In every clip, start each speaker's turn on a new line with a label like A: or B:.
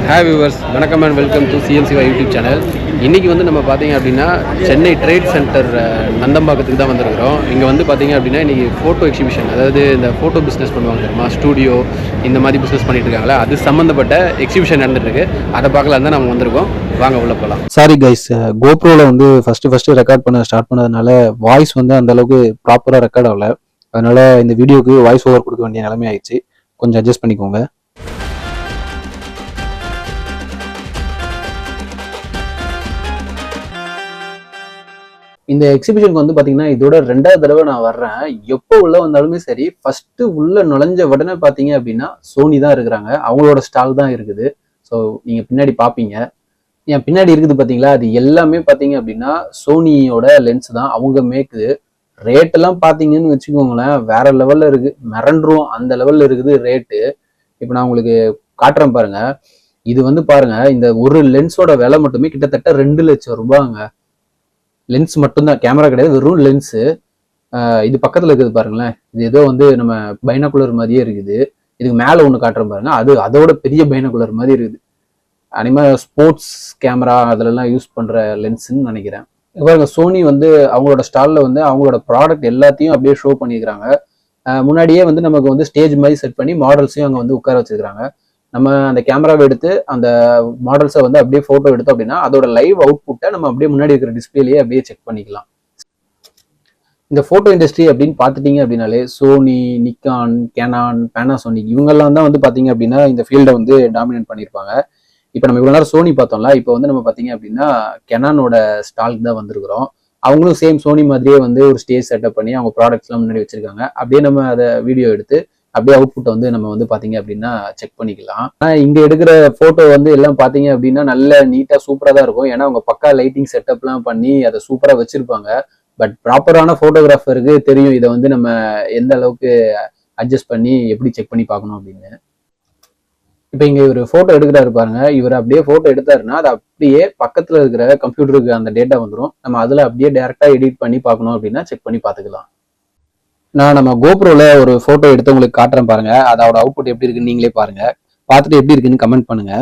A: Hi viewers, வணக்கம் and welcome to சிஎம்சிவா YouTube channel. இன்றைக்கி வந்து நம்ம பார்த்தீங்க அப்படின்னா சென்னை ட்ரேட் சென்டர் நந்தம்பாக்கத்துக்கு தான் வந்திருக்கிறோம். இங்கே வந்து பார்த்தீங்க அப்படின்னா இன்றைக்கி ஃபோட்டோ எக்ஸிபிஷன், அதாவது இந்த ஃபோட்டோ பிஸ்னஸ் பண்ணுவாங்க தெரியுமா, ஸ்டூடியோ இந்த மாதிரி பிஸ்னஸ் பண்ணிட்டு இருக்காங்களா, அது சம்மந்தப்பட்ட எக்ஸிபிஷன் நடந்துட்டுருக்கு. அதை பார்க்கலாம் தான் நம்ம வந்திருக்கோம். வாங்க உள்ள போகலாம்.
B: சாரி கைஸ், கோப்ரோவில் வந்து ஃபஸ்ட்டு ரெக்கார்ட் பண்ண ஸ்டார்ட் பண்ணதுனால வாய்ஸ் வந்து அந்த அளவுக்கு ப்ராப்பராக ரெக்கார்ட் ஆகல. அதனால இந்த வீடியோக்கு வாய்ஸ் ஓவர் கொடுக்க வேண்டிய நிலைமை ஆயிடுச்சு. கொஞ்சம் அட்ஜஸ்ட் பண்ணிக்கோங்க. இந்த எக்ஸிபிஷனுக்கு வந்து பார்த்தீங்கன்னா இதோட 2வது தடவை நான் வர்றேன். எப்போ உள்ள வந்தாலுமே சரி, ஃபர்ஸ்ட் உள்ள நுழைஞ்ச உடனே பார்த்தீங்க அப்படின்னா சோனி தான் இருக்கிறாங்க. அவங்களோட ஸ்டால் தான் இருக்குது. ஸோ நீங்க பின்னாடி பார்ப்பீங்க, என் பின்னாடி இருக்குது பார்த்தீங்களா, அது எல்லாமே பார்த்தீங்க அப்படின்னா சோனியோட லென்ஸ் தான். அவங்க மேக்குது. ரேட் எல்லாம் பார்த்தீங்கன்னு வச்சுக்கோங்களேன், வேற லெவல்ல இருக்கு. மிரண்டுரும் அந்த லெவல்ல இருக்குது ரேட்டு. இப்போ நான் உங்களுக்கு காட்டுறேன் பாருங்க. இது வந்து பாருங்க, இந்த ஒரு லென்ஸோட விலை மட்டுமே கிட்டத்தட்ட 2 லட்சம் ரூபாங்க. லென்ஸ் மட்டும்தான், கேமரா கிடையாது, வெறும் லென்ஸு. இது பக்கத்தில் இருக்குது பாருங்களேன். இது ஏதோ வந்து நம்ம பைனாகுலர் மாதிரியே இருக்குது. இதுக்கு மேலே ஒன்று காட்டுறோம் பாருங்க, அது அதோட பெரிய பைனாகுலர் மாதிரி இருக்குது. அனிமேல் ஸ்போர்ட்ஸ் கேமரா அதிலெல்லாம் யூஸ் பண்ணுற லென்ஸுன்னு நினைக்கிறேன். பாருங்க, சோனி வந்து அவங்களோட ஸ்டாலில் வந்து அவங்களோட ப்ராடக்ட் எல்லாத்தையும் அப்படியே ஷோ பண்ணியிருக்கிறாங்க. முன்னாடியே வந்து நமக்கு வந்து ஸ்டேஜ் மாதிரி செட் பண்ணி மாடல்ஸையும் அங்கே வந்து உட்கார வச்சிருக்காங்க. நம்ம அந்த கேமராவை எடுத்து அந்த மாடல்ஸை வந்து அப்படியே ஃபோட்டோ எடுத்தோம் அப்படின்னா அதோட லைவ் அவுட்புட்டை நம்ம அப்படியே முன்னாடி இருக்கிற டிஸ்பிளேலேயே அப்படியே செக் பண்ணிக்கலாம். இந்த ஃபோட்டோ இண்டஸ்ட்ரி அப்படின்னு பார்த்துட்டீங்க அப்படின்னாலே சோனி, நிக்கான், கேனான், பேனாசோனிக் இவங்கெல்லாம் தான் வந்து பார்த்தீங்க அப்படின்னா இந்த ஃபீல்டை வந்து டாமினேட் பண்ணியிருப்பாங்க. இப்போ நம்ம இவ்வளோ நேரம் சோனி பார்த்தோம்ல, இப்போ வந்து நம்ம பார்த்தீங்க அப்படின்னா கெனானோட ஸ்டாலுக்கு தான் வந்திருக்கிறோம். அவங்களும் சேம் சோனி மாதிரியே வந்து ஒரு ஸ்டேஜ் செட்டப் பண்ணி அவங்க ப்ராடக்ட்ஸ்லாம் முன்னாடி வச்சிருக்காங்க. அப்படியே நம்ம அதை வீடியோ எடுத்து அப்படியே அவுட்புட்டை வந்து நம்ம வந்து பார்த்தீங்க அப்படின்னா செக் பண்ணிக்கலாம். ஆனால் இங்கே எடுக்கிற ஃபோட்டோ வந்து எல்லாம் பார்த்தீங்க அப்படின்னா நல்ல நீட்டாக சூப்பராக தான் இருக்கும். ஏன்னா அவங்க பக்கா லைட்டிங் செட்டப்லாம் பண்ணி அதை சூப்பராக வச்சிருப்பாங்க. பட் ப்ராப்பரான ஃபோட்டோகிராஃபருக்கு தெரியும் இதை வந்து நம்ம எந்த அளவுக்கு அட்ஜஸ்ட் பண்ணி எப்படி செக் பண்ணி பார்க்கணும் அப்படின்னு. இப்போ இங்கே இவர் ஃபோட்டோ எடுக்கிறாரு பாருங்க. இவர் அப்படியே ஃபோட்டோ எடுத்தாருன்னா அது அப்படியே பக்கத்தில் இருக்கிற கம்ப்யூட்டருக்கு அந்த டேட்டா வந்துடும். நம்ம அதில் அப்படியே டேரெக்டாக எடிட் பண்ணி பார்க்கணும் அப்படின்னா செக் பண்ணி பார்த்துக்கலாம். நான் நம்ம கோப்ரோல ஒரு ஃபோட்டோ எடுத்து உங்களுக்கு காட்டுறேன் பாருங்க. அதோட அவுட்புட் எப்படி இருக்குன்னு நீங்களே பாருங்க. பார்த்துட்டு எப்படி இருக்குன்னு கமெண்ட் பண்ணுங்க.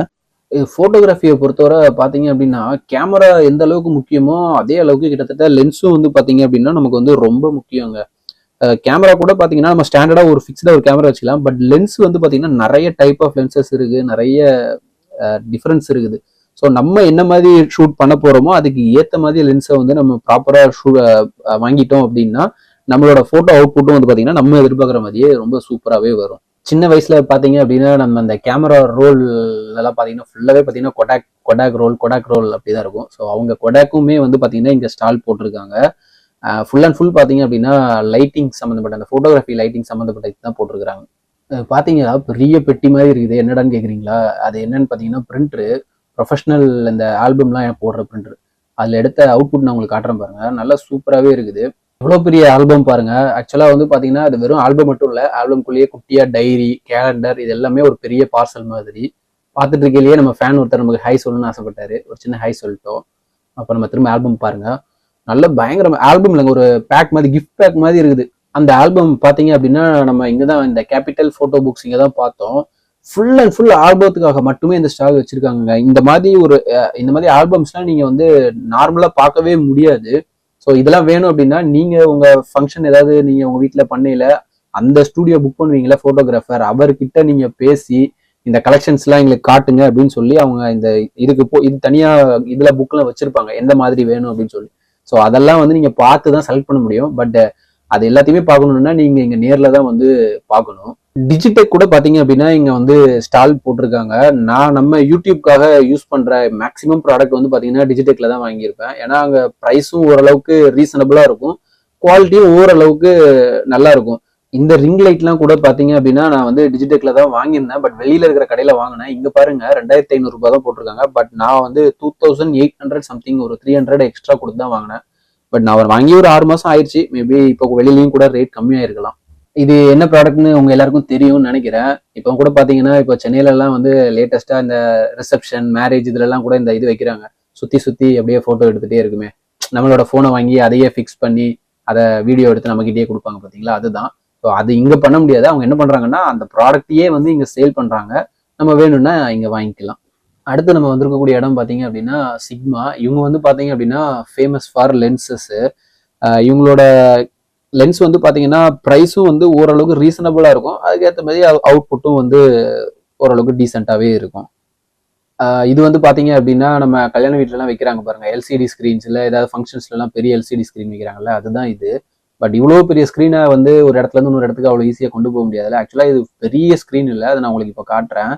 B: ஃபோட்டோகிராஃபியை பொறுத்தவரை பார்த்தீங்க அப்படின்னா கேமரா எந்த அளவுக்கு முக்கியமோ அதே அளவுக்கு கிட்டத்தட்ட லென்ஸும் வந்து பார்த்தீங்க அப்படின்னா நமக்கு வந்து ரொம்ப முக்கியங்க. கேமரா கூட பார்த்தீங்கன்னா நம்ம ஸ்டாண்டர்டாக ஒரு ஃபிக்ஸ்டாக ஒரு கேமரா வச்சுக்கலாம். பட் லென்ஸ் வந்து பார்த்தீங்கன்னா நிறைய டைப் ஆஃப் லென்சஸ் இருக்கு, நிறைய டிஃப்ரென்ஸ் இருக்குது. ஸோ நம்ம என்ன மாதிரி ஷூட் பண்ண போறோமோ அதுக்கு ஏற்ற மாதிரி லென்ஸை வந்து நம்ம ப்ராப்பராக வாங்கிட்டோம் அப்படின்னா நம்மளோட ஃபோட்டோ அவுட்புட்டும் வந்து பார்த்தீங்கன்னா நம்ம எதிர்பார்க்குற மாதிரியே ரொம்ப சூப்பராகவே வரும். சின்ன வயசுல பார்த்தீங்க அப்படின்னா நம்ம அந்த கேமரா ரோல் எல்லாம் பார்த்தீங்கன்னா ஃபுல்லாகவே பார்த்தீங்கன்னா கொடாக் ரோல் அப்படிதான் இருக்கும். ஸோ அவங்க கொடாக்குமே வந்து பார்த்தீங்கன்னா இங்கே ஸ்டால் போட்டிருக்காங்க. ஃபுல் அண்ட் ஃபுல் பார்த்தீங்க அப்படின்னா லைட்டிங் சம்மந்தப்பட்ட அந்த ஃபோட்டோகிராஃபி லைட்டிங் சம்மந்தப்பட்ட இதுதான் போட்டிருக்கிறாங்க. பார்த்தீங்கன்னா பெரிய பெட்டி மாதிரி இருக்குது. என்னடான்னு கேட்குறீங்களா? அது என்னன்னு பார்த்தீங்கன்னா பிரிண்டரு, ப்ரொஃபஷனல் இந்த ஆல்பம்லாம் போடுற பிரிண்டர். அதில் எடுத்த அவுட்புட் நான் உங்களுக்கு காட்டுறேன் பாருங்க. நல்லா சூப்பராகவே இருக்குது. எவ்வளோ பெரிய ஆல்பம் பாருங்க. ஆக்சுவலாக வந்து பார்த்தீங்கன்னா அது வெறும் ஆல்பம் மட்டும் இல்லை, ஆல்பம்குள்ளேயே குட்டியாக டைரி, கேலண்டர் இது எல்லாமே ஒரு பெரிய பார்சல் மாதிரி. பார்த்துட்டு இருக்கையிலேயே நம்ம ஃபேன் ஒருத்தர் நமக்கு ஹை சொல்லணும்னு ஆசைப்பட்டாரு. ஒரு சின்ன ஹை சொல்லிட்டோம். அப்போ நம்ம திரும்ப ஆல்பம் பாருங்க. நல்ல பயங்கர ஆல்பம் இல்லைங்க, ஒரு பேக் மாதிரி, கிஃப்ட் பேக் மாதிரி இருக்குது. அந்த ஆல்பம் பார்த்தீங்க அப்படின்னா நம்ம இங்கே தான் இந்த கேபிட்டல் ஃபோட்டோ புக்ஸ் இங்கே தான் பார்த்தோம். ஃபுல் அண்ட் ஃபுல் ஆல்பத்துக்காக மட்டுமே இந்த ஸ்டால் வச்சிருக்காங்க. இந்த மாதிரி ஆல்பம்ஸ்லாம் நீங்கள் வந்து நார்மலாக பார்க்கவே முடியாது. ஸோ இதெல்லாம் வேணும் அப்படின்னா நீங்கள் உங்கள் ஃபங்க்ஷன் ஏதாவது நீங்கள் உங்கள் வீட்டில் பண்ணையில் அந்த ஸ்டூடியோ புக் பண்ணுவீங்களா ஃபோட்டோகிராஃபர், அவர்கிட்ட நீங்கள் பேசி இந்த கலெக்ஷன்ஸ்லாம் எங்களுக்கு காட்டுங்க அப்படின்னு சொல்லி அவங்க இந்த இது தனியாக இதில் புக்கெலாம் வச்சுருப்பாங்க எந்த மாதிரி வேணும் அப்படின்னு சொல்லி. ஸோ அதெல்லாம் வந்து நீங்கள் பார்த்து தான் செலக்ட் பண்ண முடியும். பட் அது எல்லாத்தையுமே பார்க்கணுன்னா நீங்கள் இங்கே நேரில் தான் வந்து பார்க்கணும். டிஜிடெக் கூட பார்த்தீங்க அப்படின்னா இங்கே வந்து ஸ்டால் போட்டிருக்காங்க. நான் நம்ம யூடியூப்காக யூஸ் பண்ணுற மேக்ஸிமம் ப்ராடக்ட் வந்து பார்த்தீங்கன்னா டிஜிடெக்கில் தான் வாங்கியிருப்பேன். ஏன்னா அங்கே ப்ரைஸும் ஓரளவுக்கு ரீசனபிளாக இருக்கும், குவாலிட்டியும் ஓரளவுக்கு நல்லா இருக்கும். இந்த ரிங் லைட்லாம் கூட பார்த்தீங்க அப்படின்னா நான் வந்து டிஜிடெக்கில் தான் வாங்கியிருந்தேன். பட் வெளியில் இருக்கிற கடையில் வாங்கினேன். இங்கே பாருங்க 2500 ரூபாய் தான் போட்டிருக்காங்க. பட் நான் வந்து 2800 சம்திங், ஒரு 300 எக்ஸ்ட்ரா கொடுத்து தான் வாங்கினேன். பட் நான் வாங்கி ஒரு 6 மாதம் ஆயிடுச்சு. மேபி இப்போ வெளியிலையும் கூட ரேட் கம்மியாக இருக்கலாம். இது என்ன ப்ராடக்ட்னு உங்க எல்லாருக்கும் தெரியும்னு நினைக்கிறேன். இப்போ கூட பார்த்தீங்கன்னா இப்போ சென்னையிலலாம் வந்து லேட்டஸ்ட்டாக இந்த ரிசப்ஷன், மேரேஜ் இதுலலாம் கூட இந்த இது வைக்கிறாங்க. சுற்றி அப்படியே ஃபோட்டோ எடுத்துகிட்டே இருக்குமே, நம்மளோட ஃபோனை வாங்கி அதையே ஃபிக்ஸ் பண்ணி அதை வீடியோ எடுத்து நம்மகிட்டயே கொடுப்பாங்க பார்த்தீங்களா, அதுதான். ஸோ அது இங்கே பண்ண முடியாது. அவங்க என்ன பண்ணுறாங்கன்னா அந்த ப்ராடக்டையே வந்து இங்கே சேல் பண்ணுறாங்க. நம்ம வேணும்னா இங்கே வாங்கிக்கலாம். அடுத்து நம்ம வந்திருக்கக்கூடிய இடம் பார்த்தீங்க அப்படின்னா சிக்மா. இவங்க வந்து பார்த்தீங்க அப்படின்னா ஃபேமஸ் ஃபார் லென்சஸ். இவங்களோட லென்ஸ் வந்து பார்த்தீங்கன்னா ப்ரைஸும் வந்து ஓரளவுக்கு ரீசனபிளாக இருக்கும். அதுக்கேற்ற மாதிரி அவுட்புட்டும் வந்து ஓரளவுக்கு டீசெண்டாகவே இருக்கும். இது வந்து பார்த்தீங்க அப்படின்னா நம்ம கல்யாண வீட்டிலலாம் வைக்கிறாங்க பாருங்க, எல்சிடி ஸ்க்ரீன்ஸில் ஏதாவது ஃபங்க்ஷன்ஸ்லாம் பெரிய எல்சிடி ஸ்க்ரீன் வைக்கிறாங்கல்ல, அதுதான் இது. பட் இவ்வளோ பெரிய ஸ்க்ரீனை வந்து ஒரு இடத்துல இருந்து இன்னொரு இடத்துக்கு அவ்வளோ ஈஸியாக கொண்டு போக முடியாதுல்ல. ஆக்சுவலாக இது பெரிய ஸ்க்ரீன் இல்லை, அதை நான் உங்களுக்கு இப்போ காட்டுறேன்.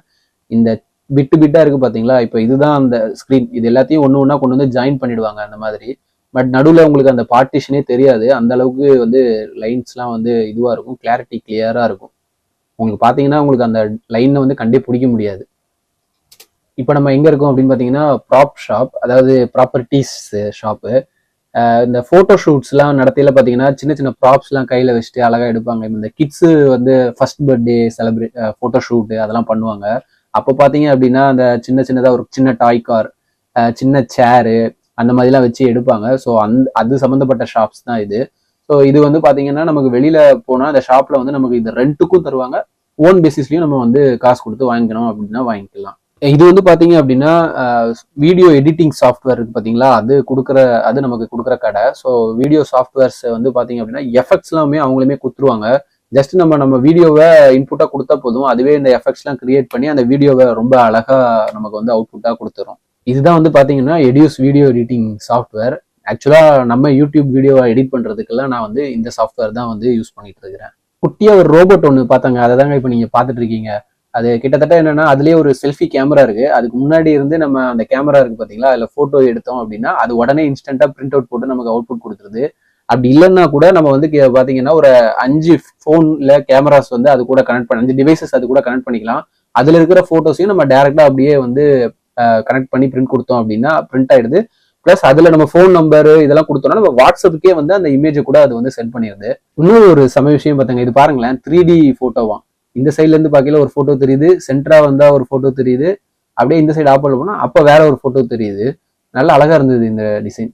B: இந்த பிட்டாக இருக்குது பார்த்தீங்களா, இப்போ இதுதான் அந்த ஸ்க்ரீன். இது எல்லாத்தையும் ஒன்று ஒன்றா கொண்டு வந்து ஜாயின் பண்ணிடுவாங்க அந்த மாதிரி. பட் நடுவில் உங்களுக்கு அந்த பார்ட்டிஷனே தெரியாது, அந்த அளவுக்கு வந்து லைன்ஸ்லாம் வந்து இதுவாக இருக்கும், கிளாரிட்டி கிளியராக இருக்கும். உங்களுக்கு பார்த்தீங்கன்னா உங்களுக்கு அந்த லைனை வந்து கண்டே பிடிக்க முடியாது. இப்போ நம்ம எங்கே இருக்கோம் அப்படின்னு பார்த்தீங்கன்னா ப்ராப் ஷாப், அதாவது ப்ராப்பர்ட்டிஸ் ஷாப்பு. இந்த ஃபோட்டோ ஷூட்ஸ்லாம் நடத்தையில் பார்த்தீங்கன்னா சின்ன சின்ன ப்ராப்ஸ்லாம் கையில் வச்சுட்டு அழகாக எடுப்பாங்க. இந்த கிட்ஸு வந்து first birthday celebrate photo shoot அதெல்லாம் பண்ணுவாங்க. அப்போ பார்த்தீங்க அப்படின்னா அந்த சின்னதாக ஒரு சின்ன டாய் கார், சின்ன சேரு அந்த மாதிரிலாம் வச்சு எடுப்பாங்க. ஸோ அது சம்மந்தப்பட்ட ஷாப்ஸ் தான் இது. ஸோ இது வந்து பார்த்தீங்கன்னா நமக்கு வெளியில் போனால் அந்த ஷாப்பில் வந்து நமக்கு இது ரெண்ட்டுக்கும் தருவாங்க, ஓன் பேசிஸ்லையும் நம்ம வந்து காசு கொடுத்து வாங்கிக்கணும் அப்படின்னா வாங்கிக்கலாம். இது வந்து பார்த்தீங்க அப்படின்னா வீடியோ எடிட்டிங் சாஃப்ட்வேர் இருக்கு பார்த்தீங்களா, அது நமக்கு கொடுக்குற கடை. ஸோ வீடியோ சாஃப்ட்வேர்ஸ் வந்து பார்த்தீங்க அப்படின்னா எஃபெக்ட்ஸ் எல்லாமே அவங்களுமே கொடுத்துருவாங்க. ஜஸ்ட் நம்ம வீடியோவை இன்புட்டாக கொடுத்தா போதும், அதுவே இந்த எஃபெக்ட்ஸ்லாம் கிரியேட் பண்ணி அந்த வீடியோவை ரொம்ப அழகாக நமக்கு வந்து அவுட்புட்டாக கொடுத்துரும். இதுதான் வந்து பார்த்தீங்கன்னா எடியூஸ் வீடியோ எடிட்டிங் சாஃப்ட்வேர். ஆக்சுவலாக நம்ம யூடியூப் வீடியோவை எடிட் பண்ணுறதுக்கெல்லாம் நான் வந்து இந்த சாஃப்ட்வேர் தான் வந்து யூஸ் பண்ணிட்டு இருக்கிறேன். குட்டியாக ஒரு ரோபோட் ஒன்று பார்த்தாங்க, அதை தாங்க இப்போ நீங்கள் பார்த்துட்டு இருக்கீங்க. அது கிட்டத்தட்ட என்னன்னா அதுலேயே ஒரு செல்ஃபி கேமரா இருக்கு. அதுக்கு முன்னாடி இருந்து நம்ம அந்த கேமரா இருக்கு பார்த்தீங்களா, அதில் ஃபோட்டோ எடுத்தோம் அப்படின்னா அது உடனே இன்ஸ்டன்ட்டாக பிரிண்ட் அவுட் போட்டு நமக்கு அவுட்புட் கொடுத்துருது. அப்படி இல்லைன்னா கூட நம்ம வந்து பார்த்தீங்கன்னா ஒரு 5 ஃபோன்ல கேமராஸ் வந்து அது கூட கனெக்ட் பண்ணி 5 டிவைசஸ் அது கூட கனெக்ட் பண்ணிக்கலாம். அதில் இருக்கிற ஃபோட்டோஸையும் நம்ம டேரெக்டாக அப்படியே வந்து கனெக்ட் பண்ணி பிரிண்ட் கொடுத்தோம் அப்படின்னா பிரிண்ட் ஆயிடுது. ப்ளஸ் அதில் நம்ம ஃபோன் நம்பர் இதெல்லாம் கொடுத்தோம்னா நம்ம வாட்ஸ்அப்புக்கே வந்து அந்த இமேஜை கூட அது வந்து சென்ட் பண்ணிடுது. இன்னொரு ஒரு சமய விஷயம் பார்த்தாங்க, இது பாருங்களேன், 3D ஃபோட்டோவாம். இந்த சைட்ல இருந்து பார்க்கல ஒரு ஃபோட்டோ தெரியுது, சென்டரா வந்தா ஒரு ஃபோட்டோ தெரியுது, அப்படியே இந்த சைடு ஆப்போல போனா அப்போ வேற ஒரு ஃபோட்டோ தெரியுது. நல்லா அழகா இருந்தது இந்த டிசைன்.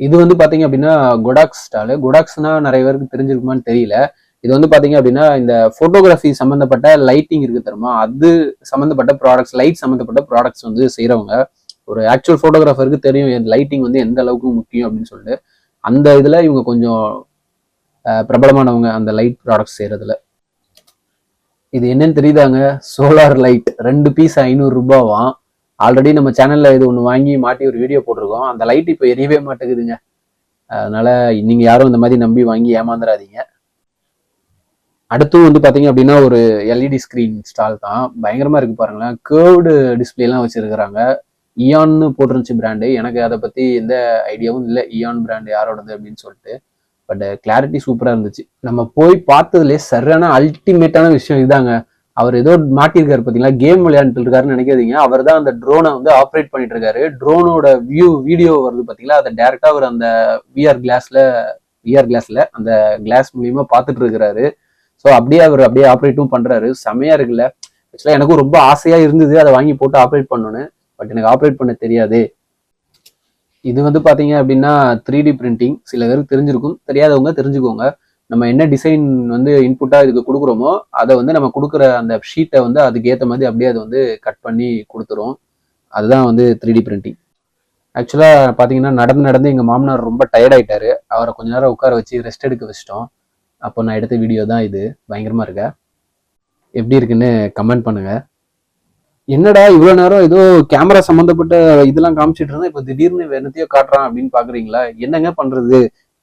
B: இது வந்து பாத்தீங்க அப்படின்னா கொடாக்ஸ் ஸ்டாலு. கொடாக்ஸ்னா நிறைய பேருக்கு தெரிஞ்சிருக்குமான்னு தெரியல. இது வந்து பாத்தீங்க அப்படின்னா இந்த போட்டோகிராஃபி சம்பந்தப்பட்ட லைட்டிங் இருக்கு தெரியுமா, அது சம்பந்தப்பட்ட ப்ராடக்ட்ஸ், லைட் சம்பந்தப்பட்ட ப்ராடக்ட்ஸ் வந்து செய்யறவங்க. ஒரு ஆக்சுவல் போட்டோகிராஃபருக்கு தெரியும் லைட்டிங் வந்து எந்த அளவுக்கு முக்கியம் அப்படின்னு சொல்லிட்டு. அந்த இதுல இவங்க கொஞ்சம் பிரபலமானவங்க அந்த லைட் ப்ராடக்ட்ஸ் செய்யறதுல. இது என்னன்னு தெரியுதாங்க, சோலார் லைட் 2 பீஸ் 500 ரூபாவாம். ஆல்ரெடி நம்ம சேனல்ல இது ஒன்று வாங்கி மாட்டி ஒரு வீடியோ போட்டிருக்கோம். அந்த லைட் இப்போ எரியவே மாட்டேங்குதுங்க. அதனால நீங்க யாரும் இந்த மாதிரி நம்பி வாங்கி ஏமாந்துடாதீங்க. அடுத்தும் வந்து பாத்தீங்க அப்படின்னா ஒரு எல்இடி ஸ்கிரீன் ஸ்டால் தான். பயங்கரமா இருக்கு பாருங்களேன். கேர்வ்டு டிஸ்பிளே எல்லாம் வச்சிருக்கிறாங்க. இயான்னு போட்டிருந்துச்சு பிராண்டு. எனக்கு அதை பத்தி எந்த ஐடியாவும் இல்லை, இயான் பிராண்டு யாரோடது அப்படின்னு சொல்லிட்டு. பட் கிளாரிட்டி சூப்பரா இருந்துச்சு. நம்ம போய் பார்த்ததுலேயே சரியான அல்டிமேட்டான விஷயம் இதாங்க. அவர் ஏதோ மாட்டிருக்காரு பார்த்தீங்களா, கேம் விளையாண்டுட்டு இருக்காருன்னு நினைக்காதீங்க. அவர் தான் அந்த ட்ரோனை வந்து ஆப்ரேட் பண்ணிட்டு இருக்காரு. ட்ரோனோட வீடியோ வருது பார்த்தீங்களா, அதை டைரக்டா அவர் அந்த விஆர் கிளாஸ்ல அந்த கிளாஸ் மூலியமா பார்த்துட்டு இருக்கிறாரு. ஸோ அப்படியே அவர் அப்படியே ஆப்ரேட்டும் பண்றாரு. செமையா இருக்குல்ல. ஆக்சுவலா எனக்கும் ரொம்ப ஆசையா இருந்தது அதை வாங்கி போட்டு ஆப்ரேட் பண்ணணும்னு. பட் எனக்கு ஆப்ரேட் பண்ண தெரியாது. இது வந்து பாத்தீங்க அப்படின்னா 3D பிரிண்டிங். சில பேருக்கு தெரிஞ்சிருக்கும், தெரியாதவங்க தெரிஞ்சுக்கோங்க. நம்ம என்ன டிசைன் வந்து இன்புட்டா இதுக்கு கொடுக்குறோமோ அதை வந்து நம்ம கொடுக்குற அந்த ஷீட்டை வந்து அதுக்கு ஏற்ற மாதிரி அப்படியே அதை வந்து கட் பண்ணி கொடுத்துரும். அதுதான் வந்து 3D பிரிண்டிங். ஆக்சுவலா பாத்தீங்கன்னா நடந்து எங்க மாமனார் ரொம்ப டயர்ட் ஆயிட்டாரு. அவரை கொஞ்ச நேரம் உட்கார வச்சு ரெஸ்ட் எடுக்க வச்சிட்டோம். அப்போ நான் எடுத்த வீடியோ தான் இது. பயங்கரமா இருக்க. எப்படி இருக்குன்னு கமெண்ட் பண்ணுங்க. என்னடா இவ்வளவு நேரம் ஏதோ கேமரா சம்பந்தப்பட்ட இதெல்லாம் காமிச்சிட்டு இருந்தா இப்ப திடீர்னு வேணத்தையோ காட்டுறான் அப்படின்னு பாக்குறீங்களா? என்னங்க பண்றது,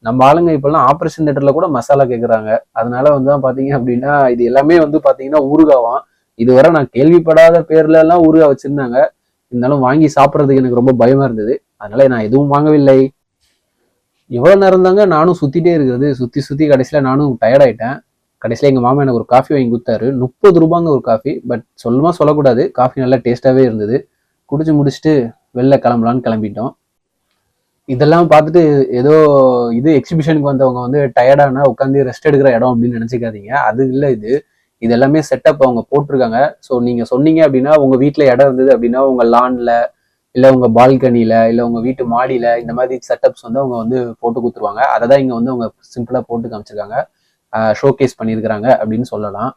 B: நம்ம ஆளுங்க இப்பெல்லாம் ஆப்ரேஷன் தியேட்டர்ல கூட மசாலா கேட்கறாங்க. அதனால வந்து பாத்தீங்க அப்படின்னா இது எல்லாமே வந்து பாத்தீங்கன்னா ஊறுகாவாம். இதுவரை நான் கேள்விப்படாத பேர்ல எல்லாம் ஊறுகாய் வச்சிருந்தாங்க. இருந்தாலும் வாங்கி சாப்பிட்றதுக்கு எனக்கு ரொம்ப பயமா இருந்தது. அதனால நான் எதுவும் வாங்கவில்லை. எவ்வளவு நேரம் தாங்க நானும் சுத்திட்டே இருக்கிறது, சுத்தி கடைசியில நானும் டயர்ட் ஆயிட்டேன். கடைசியில் எங்கள் மாமா எனக்கு ஒரு காஃபி வாங்கி கொடுத்தாரு. 30 ரூபாங்க ஒரு காஃபி. பட் சொல்லக்கூடாது, காஃபி நல்லா டேஸ்ட்டாகவே இருந்தது. குடிச்சு முடிச்சுட்டு வெளில கிளம்பலான்னு கிளம்பிட்டோம். இதெல்லாம் பார்த்துட்டு ஏதோ இது எக்ஸிபிஷனுக்கு வந்தவங்க வந்து டயர்டானா உட்காந்து ரெஸ்ட் எடுக்கிற இடம் அப்படின்னு நினச்சிக்காதீங்க. அது இல்லை, இது எல்லாமே செட்டப் அவங்க போட்டிருக்காங்க. ஸோ நீங்கள் சொன்னீங்க அப்படின்னா உங்கள் வீட்டில் இடம் இருந்தது அப்படின்னா உங்கள் லான்ல இல்லை உங்கள் பால்கனியில் இல்லை உங்கள் வீட்டு மாடியில் இந்த மாதிரி செட்டப்ஸ் வந்து அவங்க வந்து போட்டு கொடுத்துருவாங்க. அதை தான் இங்கே வந்து அவங்க சிம்பிளாக போட்டு காமிச்சிருக்காங்க, ஷோகேஸ் பண்ணியிருக்கிறாங்க அப்படின்னு சொல்லலாம்.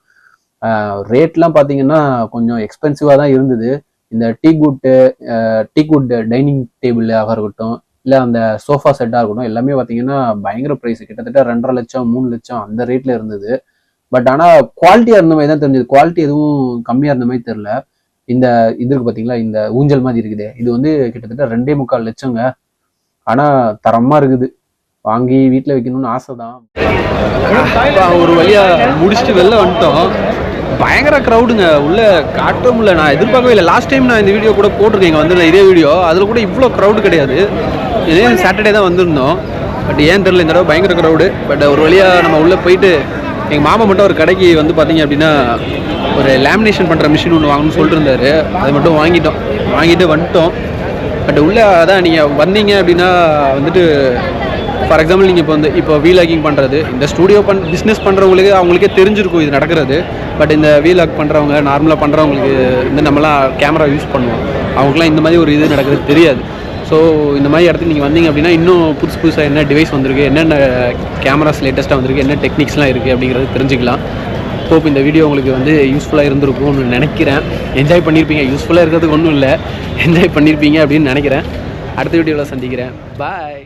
B: ரேட்லாம் பார்த்தீங்கன்னா கொஞ்சம் எக்ஸ்பென்சிவாக தான் இருந்தது. இந்த டீ குட் டைனிங் டேபிளாக இருக்கட்டும், இல்லை அந்த சோஃபா செட்டாக இருக்கட்டும், எல்லாமே பார்த்தீங்கன்னா பயங்கர ப்ரைஸ். கிட்டத்தட்ட 2.5 லட்சம் 3 லட்சம் அந்த ரேட்ல இருந்தது. பட் ஆனால் குவாலிட்டியாக இருந்த மாதிரி தான் தெரிஞ்சது. குவாலிட்டி எதுவும் கம்மியாக இருந்த மாதிரி தெரில. இந்த இது இருக்கு பார்த்தீங்களா, இந்த ஊஞ்சல் மாதிரி இருக்குது, இது வந்து கிட்டத்தட்ட 2.25 லட்சங்க. ஆனால் தரமாக இருக்குது, வாங்கி வீட்டில் வைக்கணும்னு ஆசை தான். ஒரு வழியாக முடிச்சுட்டு வெளில வந்துட்டோம். பயங்கர க்ரௌடுங்க, உள்ளே காட்டவும் இல்லை. நான் எதிர்பார்க்கவே இல்லை. லாஸ்ட் டைம் நான் இந்த வீடியோ கூட போட்டிருக்கேன், இங்கே வந்து இதே வீடியோ, அதில் கூட இவ்வளோ க்ரௌடு கிடையாது. இதே சாட்டர்டே தான் வந்திருந்தோம். பட் ஏன் தெரியல, இந்த தடவை பயங்கர க்ரௌடு. பட் ஒரு வழியாக நம்ம உள்ளே போயிட்டு எங்கள் மாமா மட்டும் ஒரு கடைக்கு வந்து பார்த்தீங்க அப்படின்னா ஒரு லேமினேஷன் பண்ணுற மிஷின் ஒன்று வாங்கணும்னு சொல்லிட்டு இருந்தார். அது மட்டும் வாங்கிட்டு வந்துட்டோம். பட் உள்ளே அதான் நீங்கள் வந்தீங்க அப்படின்னா வந்துட்டு ஃபார் எக்ஸாம்பிள் நீங்கள் இப்போ வீலாகிங் பண்ணுறது, இந்த ஸ்டூடியோ பிஸ்னஸ் பண்ணுறவங்களுக்கு அவங்களுக்கே தெரிஞ்சிருக்கும் இது நடக்கிறது. பட் இந்த வீலாக் பண்ணுறவங்க, நார்மலாக பண்ணுறவங்களுக்கு வந்து நம்மலாம் கேமரா யூஸ் பண்ணுவோம், அவங்களுக்குலாம் இந்த மாதிரி ஒரு இது நடக்கிறது தெரியாது. ஸோ இந்த மாதிரி இடத்துக்கு நீங்கள் வந்தீங்க அப்படின்னா இன்னும் புதுசாக என்ன டிவைஸ் வந்திருக்கு, என்னென்ன கேமராஸ் லேட்டஸ்ட்டாக வந்திருக்கு, என்ன டெக்னிக்ஸ்லாம் இருக்குது அப்படிங்கிறது தெரிஞ்சுக்கலாம். ஹோப் இந்த வீடியோ உங்களுக்கு வந்து யூஸ்ஃபுல்லாக இருந்திருக்கும்னு நினைக்கிறேன். என்ஜாய் பண்ணியிருப்பீங்க. யூஸ்ஃபுல்லாக இருக்கிறதுக்கு ஒன்றும் இல்லை, என்ஜாய் பண்ணியிருப்பீங்க அப்படின்னு நினைக்கிறேன். அடுத்த வீடியோவில் சந்திக்கிறேன். பாய்.